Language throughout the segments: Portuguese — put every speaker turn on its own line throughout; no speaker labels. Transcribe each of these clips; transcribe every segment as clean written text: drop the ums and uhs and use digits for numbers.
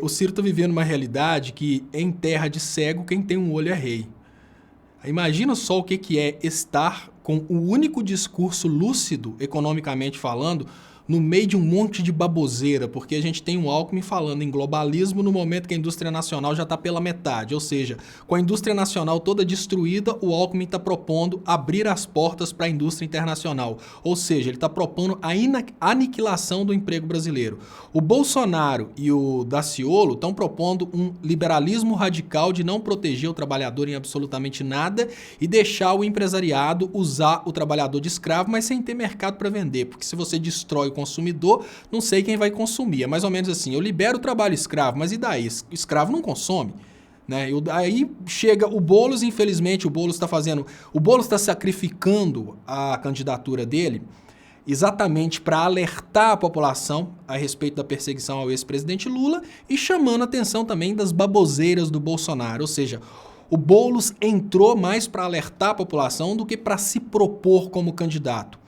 O Ciro está vivendo uma realidade que, em terra de cego, quem tem um olho é rei. Imagina só o que é estar com o único discurso lúcido, economicamente falando, no meio de um monte de baboseira, porque a gente tem um Alckmin falando em globalismo no momento que a indústria nacional já está pela metade. Ou seja, com a indústria nacional toda destruída, o Alckmin está propondo abrir as portas para a indústria internacional. Ou seja, ele está propondo a aniquilação do emprego brasileiro. O Bolsonaro e o Daciolo estão propondo um liberalismo radical de não proteger o trabalhador em absolutamente nada e deixar o empresariado usar o trabalhador de escravo, mas sem ter mercado para vender, porque se você destrói o consumidor, não sei quem vai consumir. É mais ou menos assim, eu libero o trabalho escravo, mas e daí? O escravo não consome. Né? Aí chega o Boulos, infelizmente o Boulos está sacrificando a candidatura dele exatamente para alertar a população a respeito da perseguição ao ex-presidente Lula e chamando a atenção também das baboseiras do Bolsonaro. Ou seja, o Boulos entrou mais para alertar a população do que para se propor como candidato.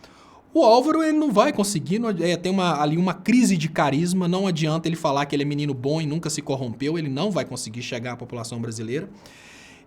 O Álvaro ele não vai conseguir, tem ali uma crise de carisma, não adianta ele falar que ele é menino bom e nunca se corrompeu, ele não vai conseguir chegar à população brasileira.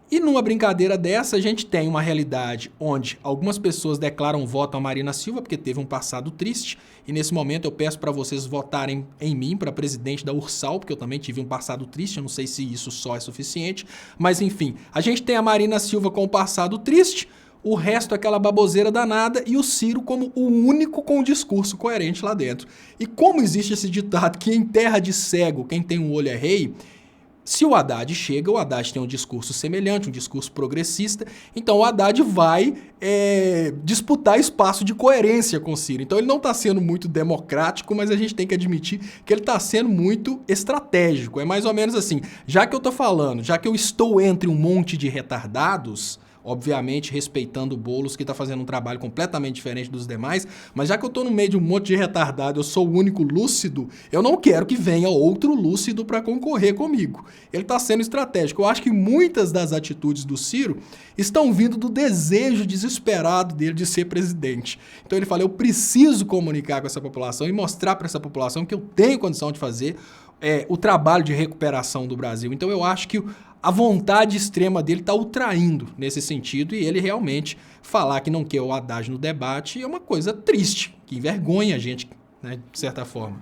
E numa brincadeira dessa, a gente tem uma realidade onde algumas pessoas declaram voto a Marina Silva porque teve um passado triste, e nesse momento eu peço para vocês votarem em mim para presidente da Ursal, porque eu também tive um passado triste, eu não sei se isso só é suficiente, mas enfim, a gente tem a Marina Silva com um passado triste, o resto é aquela baboseira danada e o Ciro como o único com um discurso coerente lá dentro. E como existe esse ditado que em terra de cego quem tem um olho é rei, se o Haddad chega, o Haddad tem um discurso semelhante, um discurso progressista, então o Haddad vai disputar espaço de coerência com o Ciro. Então ele não está sendo muito democrático, mas a gente tem que admitir que ele está sendo muito estratégico. É mais ou menos assim, já que eu estou falando, já que eu estou entre um monte de retardados, obviamente respeitando o Boulos, que está fazendo um trabalho completamente diferente dos demais, mas já que eu estou no meio de um monte de retardado, eu sou o único lúcido, eu não quero que venha outro lúcido para concorrer comigo. Ele está sendo estratégico. Eu acho que muitas das atitudes do Ciro estão vindo do desejo desesperado dele de ser presidente. Então ele fala, eu preciso comunicar com essa população e mostrar para essa população que eu tenho condição de fazer o trabalho de recuperação do Brasil. Então eu acho que a vontade extrema dele está o traindo nesse sentido e ele realmente falar que não quer o Haddad no debate é uma coisa triste, que envergonha a gente, né, de certa forma.